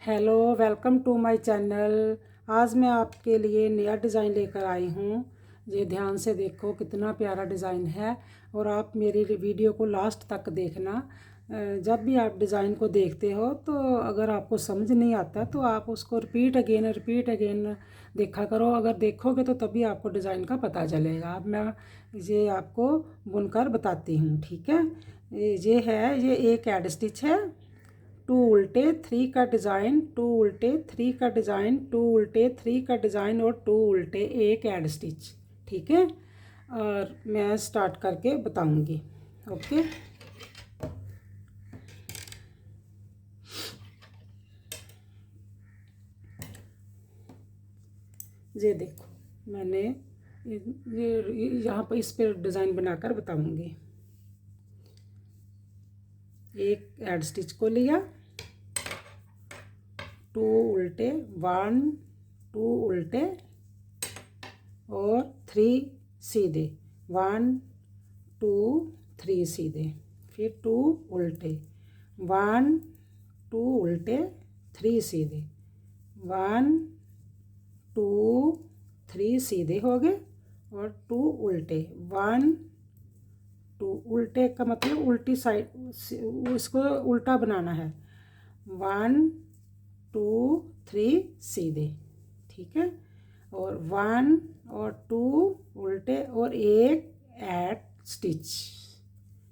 Hello, welcome to my channel. आज मैं आपके लिए नया डिज़ाइन लेकर आई हूँ। ये ध्यान से देखो, कितना प्यारा डिज़ाइन है। और आप मेरी वीडियो को लास्ट तक देखना। जब भी आप डिज़ाइन को देखते हो तो अगर आपको समझ नहीं आता तो आप उसको रिपीट अगेन देखा करो। अगर देखोगे तो तभी आपको डिज़ाइन का पता चलेगा। अब मैं ये आपको बुनकर बताती हूँ, ठीक है। ये एक एड स्टिच है। टू उल्टे थ्री का डिज़ाइन, टू उल्टे थ्री का डिज़ाइन, टू उल्टे थ्री का डिज़ाइन और टू उल्टे एक एड स्टिच, ठीक है। और मैं स्टार्ट करके बताऊंगी। ओके, ये देखो मैंने ये यहाँ पर इस पर डिज़ाइन बनाकर बताऊंगी। एक एड स्टिच को लिया, टू उल्टे, वन, टू उल्टे और थ्री सीधे, वन टू थ्री सीधे, फिर टू उल्टे, वन टू उल्टे थ्री सीधे, वन टू थ्री सीधे हो गए और टू उल्टे, वन टू उल्टे का मतलब उल्टी साइड, इसको उल्टा बनाना है। वन टू थ्री सीधे, ठीक है। और वन और टू उल्टे और एक एड स्टिच,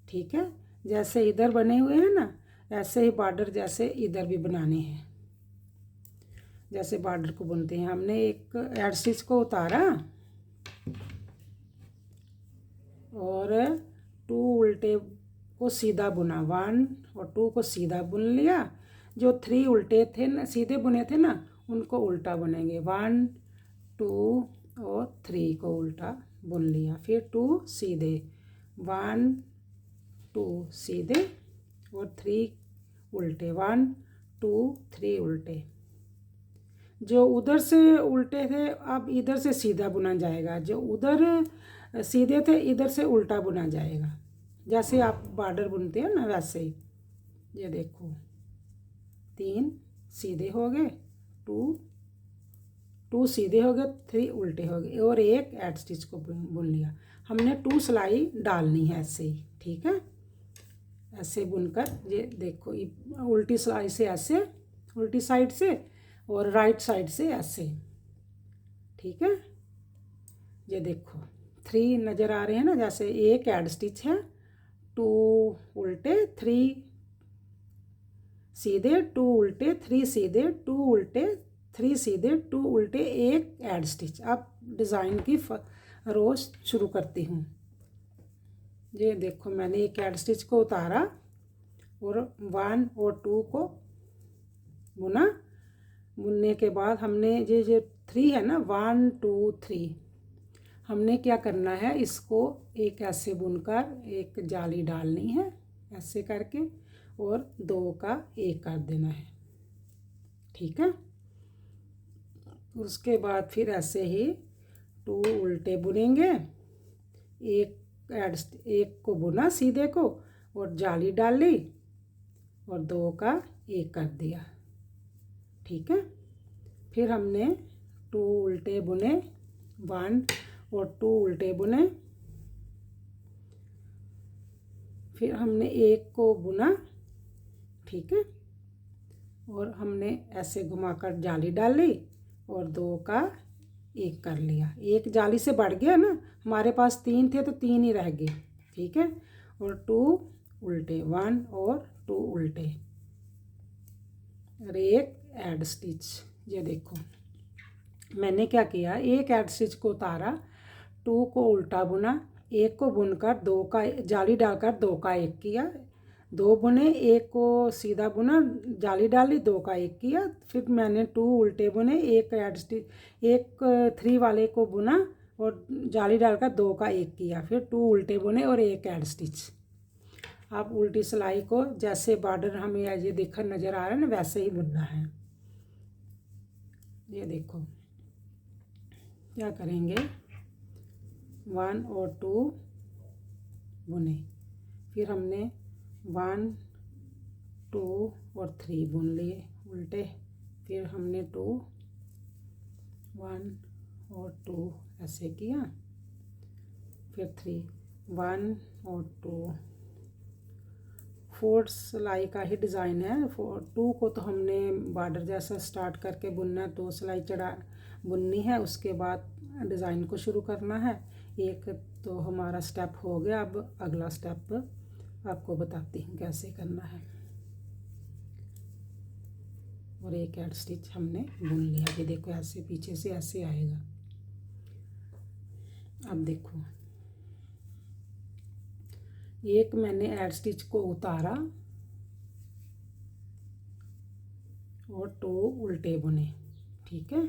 ठीक है। जैसे इधर बने हुए हैं ना, ऐसे ही बॉर्डर जैसे इधर भी बनाने हैं। जैसे बॉर्डर को बुनते हैं, हमने एक एड स्टिच को उतारा और टू उल्टे को सीधा बुना, वन और टू को सीधा बुन लिया। जो थ्री उल्टे थे ना, सीधे बुने थे ना, उनको उल्टा बुनेंगे। वन टू और थ्री को उल्टा बुन लिया, फिर टू सीधे, वन टू सीधे और थ्री उल्टे, वन टू थ्री उल्टे। जो उधर से उल्टे थे अब इधर से सीधा बुना जाएगा, जो उधर सीधे थे इधर से उल्टा बुना जाएगा। जैसे आप बॉर्डर बुनते हैं ना, वैसे ही। ये देखो, तीन सीधे हो गए, टू सीधे हो गए, थ्री उल्टे हो गए और एक एड स्टिच को बुन लिया। हमने टू सिलाई डालनी है ऐसे ही, ठीक है। ऐसे बुनकर ये देखो, उल्टी सिलाई से ऐसे, उल्टी साइड से और राइट साइड से ऐसे, ठीक है। ये देखो थ्री नज़र आ रहे हैं ना, जैसे एक एड स्टिच है, टू उल्टे थ्री सीधे, टू उल्टे थ्री सीधे, टू उल्टे थ्री सीधे, टू उल्टे एक एड स्टिच। अब डिज़ाइन की रो शुरू करती हूँ। ये देखो मैंने एक एड स्टिच को उतारा और वन और टू को बुना। बुनने के बाद हमने ये थ्री है ना, वन टू थ्री, हमने क्या करना है, इसको एक ऐसे बुनकर एक जाली डालनी है ऐसे करके और दो का एक कर देना है, ठीक है। उसके बाद फिर ऐसे ही टू उल्टे बुनेंगे, एक को बुना सीधे को और जाली डाली और दो का एक कर दिया, ठीक है। फिर हमने टू उल्टे बुने, वन और टू उल्टे बुने, फिर हमने एक को बुना, ठीक है। और हमने ऐसे घुमाकर जाली डाली और दो का एक कर लिया। एक जाली से बढ़ गया ना, हमारे पास तीन थे तो तीन ही रह गए, ठीक है। और टू उल्टे, वन और टू उल्टे और एक एड स्टिच। ये देखो मैंने क्या किया, एक एड स्टिच को उतारा, टू को उल्टा बुना, एक को बुनकर दो का जाली डालकर दो का एक किया, दो बुने, एक को सीधा बुना, जाली डाली, दो का एक किया। फिर मैंने टू उल्टे बुने, एक एड स्टिच, एक थ्री वाले को बुना और जाली डालकर दो का एक किया, फिर टू उल्टे बुने और एक एड स्टिच। आप उल्टी सिलाई को जैसे बॉर्डर हमें ये देखकर नज़र आ रहा है ना, वैसे ही बुनना है। ये देखो क्या करेंगे, वन और टू बुने, फिर हमने वन टू और थ्री बुन लिए उल्टे, फिर हमने 2 1 और 2 ऐसे किया, फिर 3 1 और 2। 4 सिलाई का ही डिज़ाइन है। 2 को तो हमने बॉर्डर जैसा स्टार्ट करके बुनना है, 2 सिलाई चढ़ा बुननी है, उसके बाद डिज़ाइन को शुरू करना है। एक तो हमारा स्टेप हो गया, अब अगला स्टेप आपको बताती हूँ कैसे करना है। और एक ऐड स्टिच हमने बुन लिया, ये देखो ऐसे पीछे से ऐसे आएगा। अब देखो एक मैंने ऐड स्टिच को उतारा और 2 उल्टे बुने, ठीक है।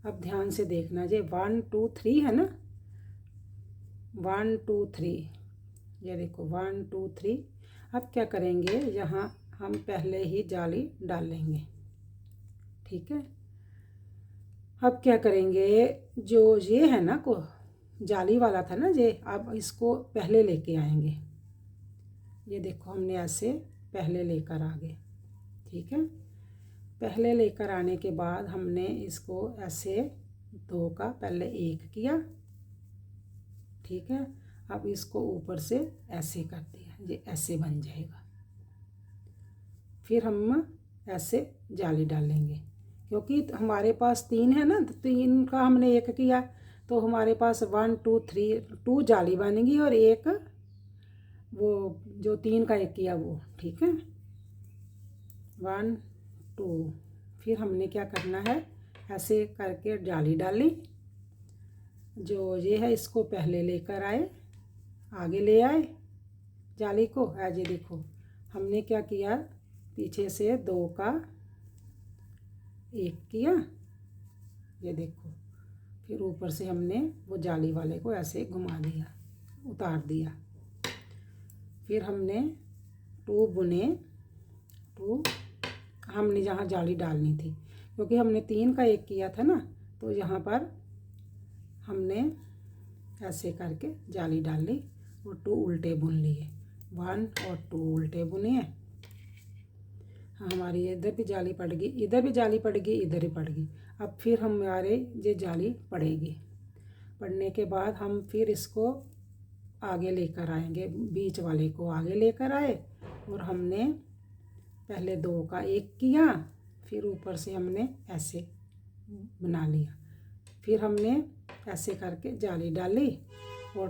अब ध्यान से देखना, ये 1 2 3 है ना, 1 2 3, ये देखो 1 2 3। अब क्या करेंगे, यहाँ हम पहले ही जाली डालेंगे, ठीक है। अब क्या करेंगे, जो ये है ना को जाली वाला था ना ये, अब इसको पहले लेके आएंगे। ये देखो हमने ऐसे पहले लेकर आ गए, ठीक है। पहले लेकर आने के बाद हमने इसको ऐसे 2 का पहले 1 किया, ठीक है। अब इसको ऊपर से ऐसे कर दिया, ये ऐसे बन जाएगा। फिर हम ऐसे जाली डालेंगे, क्योंकि हमारे पास 3 है ना, तो 3 का हमने 1 किया, तो हमारे पास 1 2 3 2 जाली बनेगी और एक वो जो 3 का 1 किया वो, ठीक है। 1 2, फिर हमने क्या करना है, ऐसे करके जाली डाली। जो ये है इसको पहले लेकर आए, आगे ले आए जाली को। आज ये देखो हमने क्या किया, पीछे से 2 का 1 किया, ये देखो। फिर ऊपर से हमने वो जाली वाले को ऐसे घुमा दिया, उतार दिया। फिर हमने 2 बुने, 2 हमने जहाँ जाली डालनी थी, क्योंकि हमने 3 का 1 किया था ना, तो यहाँ पर हमने ऐसे करके जाली डाल ली और 2 उल्टे बुन लिए, 1 और 2 उल्टे बुने। हमारी इधर भी जाली पड़ गई, इधर भी जाली पड़ गई, इधर ही पड़ गई। अब फिर हमारे ये जाली पड़ेगी, पड़ने के बाद हम फिर इसको आगे लेकर आएंगे, बीच वाले को आगे लेकर आए और हमने पहले 2 का 1 किया, फिर ऊपर से हमने ऐसे बना लिया। फिर हमने ऐसे करके जाली डाली और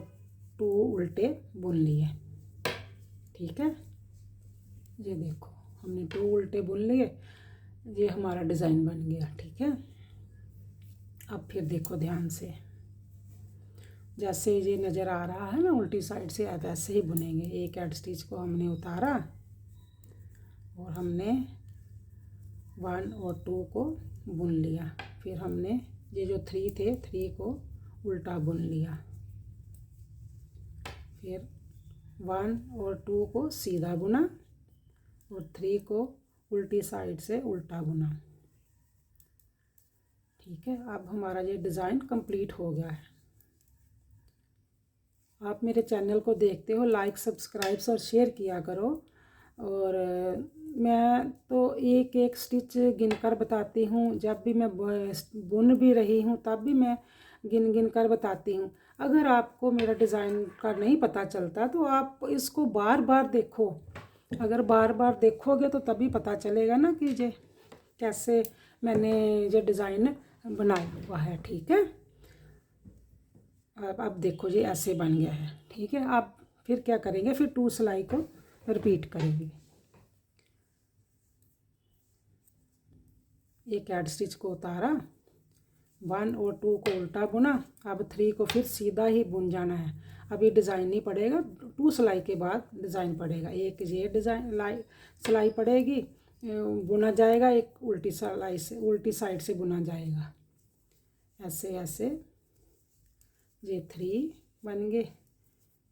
2 उल्टे बुन लिए, ठीक है। ये देखो हमने 2 उल्टे बुन लिए, ये हमारा डिज़ाइन बन गया, ठीक है। अब फिर देखो ध्यान से, जैसे ये नज़र आ रहा है ना उल्टी साइड से, वैसे ही बुनेंगे। एक ऐड स्टिच को हमने उतारा और हमने 1 और 2 को बुन लिया। फिर हमने ये जो 3 थे, 3 को उल्टा बुन लिया। फिर 1 और 2 को सीधा बुना और 3 को उल्टी साइड से उल्टा बुना, ठीक है। अब हमारा ये डिज़ाइन कंप्लीट हो गया है। आप मेरे चैनल को देखते हो, लाइक सब्सक्राइब्स और शेयर किया करो। और मैं तो एक एक स्टिच गिनकर बताती हूँ, जब भी मैं बुन भी रही हूँ तब भी मैं गिन गिन कर बताती हूँ। अगर आपको मेरा डिज़ाइन का नहीं पता चलता तो आप इसको बार बार देखो, अगर बार बार देखोगे तो तभी पता चलेगा ना कि ये कैसे मैंने ये डिज़ाइन बनाया हुआ है, ठीक है। अब देखो ये ऐसे बन गया है, ठीक है। अब फिर क्या करेंगे, फिर 2 सिलाई को रिपीट करेंगे। एक ऐड स्टिच को उतारा, 1 और 2 को उल्टा बुना, अब 3 को फिर सीधा ही बुन जाना है। अभी डिज़ाइन नहीं पड़ेगा, 2 सिलाई के बाद डिज़ाइन पड़ेगा। एक ये डिज़ाइन सिलाई पड़ेगी, बुना जाएगा, एक उल्टी सिलाई से उल्टी साइड से बुना जाएगा। ऐसे ऐसे ये 3 बन गए,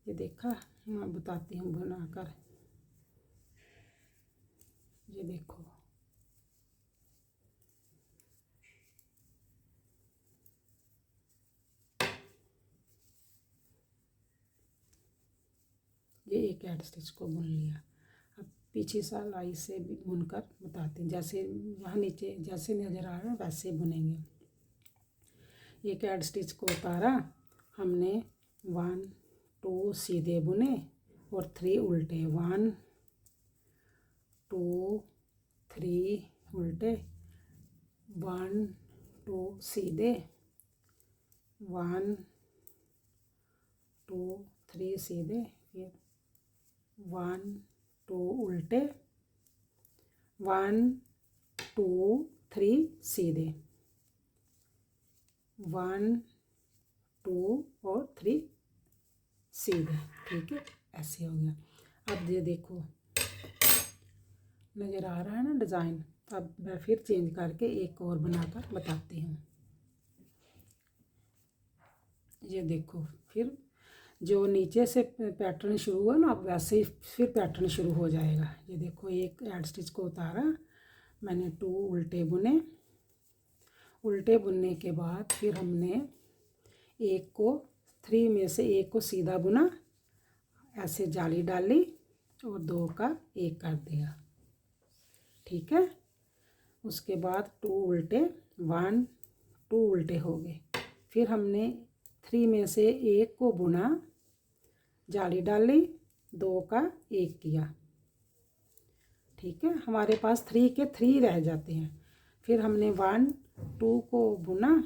ये देखा, मैं बताती हूँ बनाकर। ये देखो ये एक ऐड स्टिच को बुन लिया। अब पीछे सिलाई से भी बुनकर बताते हैं। जैसे यहाँ नीचे जैसे नज़र आ रहा है वैसे बुनेंगे। एक ऐड स्टिच को उतारा हमने 1 2 सीधे बुने और 3 उल्टे, 1 2 3 उल्टे, 1 2 सीधे, 1 2 3 सीधे, फिर 1 2 उल्टे, 1 2 3 सीधे, 1 2 और 3 सीधे। ठीक है, ऐसे हो गया। अब ये देखो नज़र आ रहा है ना डिज़ाइन। अब मैं फिर चेंज करके एक और बनाकर बताती हूँ। ये देखो फिर जो नीचे से पैटर्न शुरू हुआ ना, अब वैसे ही फिर पैटर्न शुरू हो जाएगा। ये देखो एक ऐड स्टिच को उतारा मैंने, 2 उल्टे बुने, उल्टे बुनने के बाद फिर हमने एक को 3 में से एक को सीधा बुना, ऐसे जाली डाली और 2 का 1 कर दिया। ठीक है, उसके बाद 2 उल्टे, 1 2 उल्टे हो गए। फिर हमने 3 में से एक को बुना, जाली डाली, 2 का 1 किया। ठीक है, हमारे पास 3 के 3 रह जाते हैं। फिर हमने 1 2 को बुना।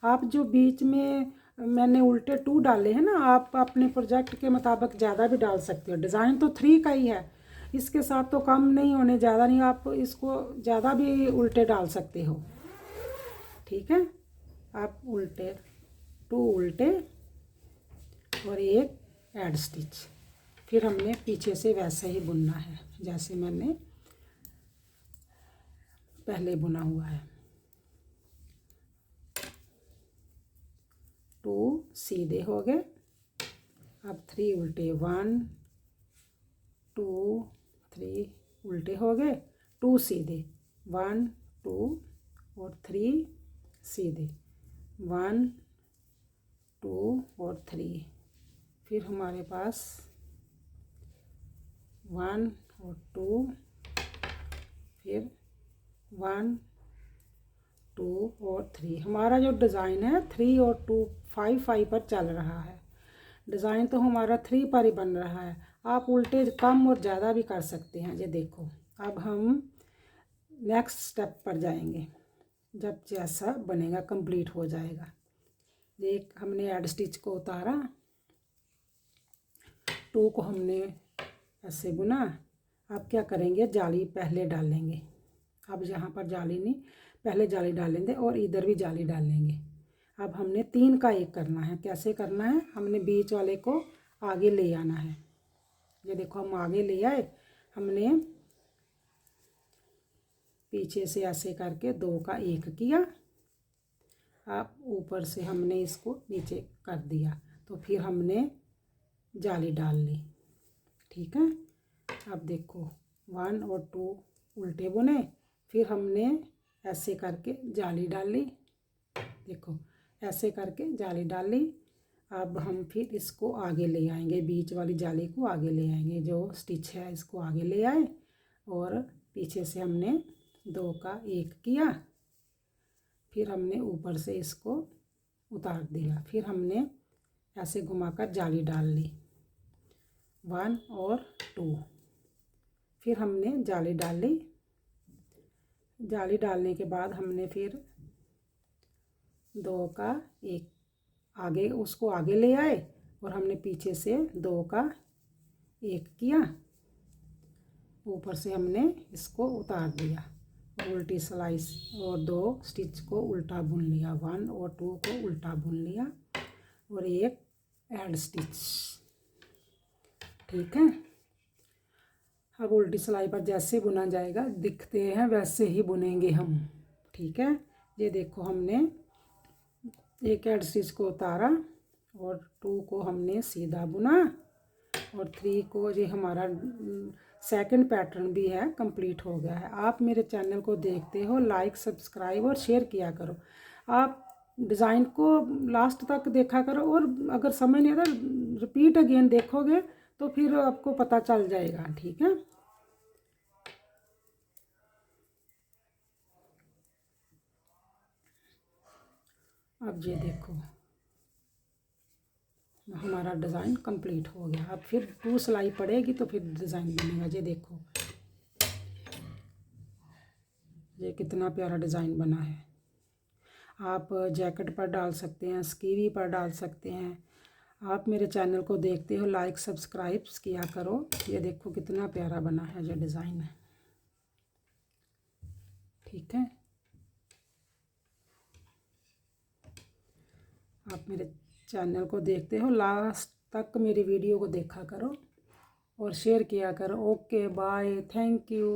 आप जो बीच में मैंने उल्टे 2 डाले हैं ना, आप अपने प्रोजेक्ट के मुताबिक ज़्यादा भी डाल सकते हो। डिज़ाइन तो 3 का ही है, इसके साथ तो कम नहीं होने, ज़्यादा नहीं, आप इसको ज़्यादा भी उल्टे डाल सकते हो। ठीक है, आप उल्टे 2 उल्टे और 1 ऐड स्टिच। फिर हमने पीछे से वैसे ही बुनना है जैसे मैंने पहले बुना हुआ है। 2 सीधे हो गए। अब 3 उल्टे, 1 2 3 उल्टे हो गए, 2 सीधे, 1 2 और 3 सीधे, 1 2 और 3। फिर हमारे पास 1 और 2, फिर 1 2 और 3। हमारा जो डिज़ाइन है 3 और 2 5 5 पर चल रहा है। डिज़ाइन तो हमारा 3 पर ही बन रहा है। आप उल्टे कम और ज़्यादा भी कर सकते हैं। ये देखो अब हम नेक्स्ट स्टेप पर जाएंगे, जब जैसा बनेगा कंप्लीट हो जाएगा। एक हमने ऐड स्टिच को उतारा, 2 को हमने ऐसे बुना। अब क्या करेंगे, जाली पहले डालेंगे। अब यहाँ पर जाली नहीं, पहले जाली डालेंगे और इधर भी जाली डालेंगे। अब हमने 3 का 1 करना है। कैसे करना है, हमने बीच वाले को आगे ले आना है। ये देखो हम आगे ले आए, हमने पीछे से ऐसे करके 2 का 1 किया। अब ऊपर से हमने इसको नीचे कर दिया, तो फिर हमने जाली डाल ली। ठीक है, अब देखो 1 और 2 उल्टे बुने, फिर हमने ऐसे करके जाली डाली। देखो ऐसे करके जाली डाली। अब हम फिर इसको आगे ले आएंगे, बीच वाली जाली को आगे ले आएंगे, जो स्टिच है इसको आगे ले आए और पीछे से हमने 2 का 1 किया। फिर हमने ऊपर से इसको उतार दिया। फिर हमने ऐसे घुमाकर जाली डाल ली, 1 और 2। फिर हमने जाली डाल ली। जाली डालने के बाद हमने फिर 2 का 1 आगे, उसको आगे ले आए और हमने पीछे से 2 का 1 किया। ऊपर से हमने इसको उतार दिया और उल्टी सिलाई और 2 स्टिच को उल्टा बुन लिया, 1 और 2 को उल्टा बुन लिया और 1 ऐड स्टिच। ठीक है, अब उल्टी सिलाई पर जैसे बुना जाएगा दिखते हैं वैसे ही बुनेंगे हम। ठीक है, ये देखो हमने 1 ऐड स्टिच को उतारा और 2 को हमने सीधा बुना और 3 को, ये हमारा सेकंड पैटर्न भी है, कंप्लीट हो गया है। आप मेरे चैनल को देखते हो, लाइक सब्सक्राइब और शेयर किया करो। आप डिज़ाइन को लास्ट तक देखा करो और अगर समझ नहीं आता रिपीट अगेन देखोगे तो फिर आपको पता चल जाएगा। ठीक है, अब ये देखो हमारा डिज़ाइन कंप्लीट हो गया। अब फिर 2 सिलाई पड़ेगी तो फिर डिज़ाइन बनेगा। ये देखो ये कितना प्यारा डिज़ाइन बना है। आप जैकेट पर डाल सकते हैं, स्कीवी पर डाल सकते हैं। आप मेरे चैनल को देखते हो, लाइक सब्सक्राइब किया करो। ये देखो कितना प्यारा बना है ये डिज़ाइन है। ठीक है, आप मेरे चैनल को देखते हो, लास्ट तक मेरी वीडियो को देखा करो और शेयर किया करो। Okay bye, thank you.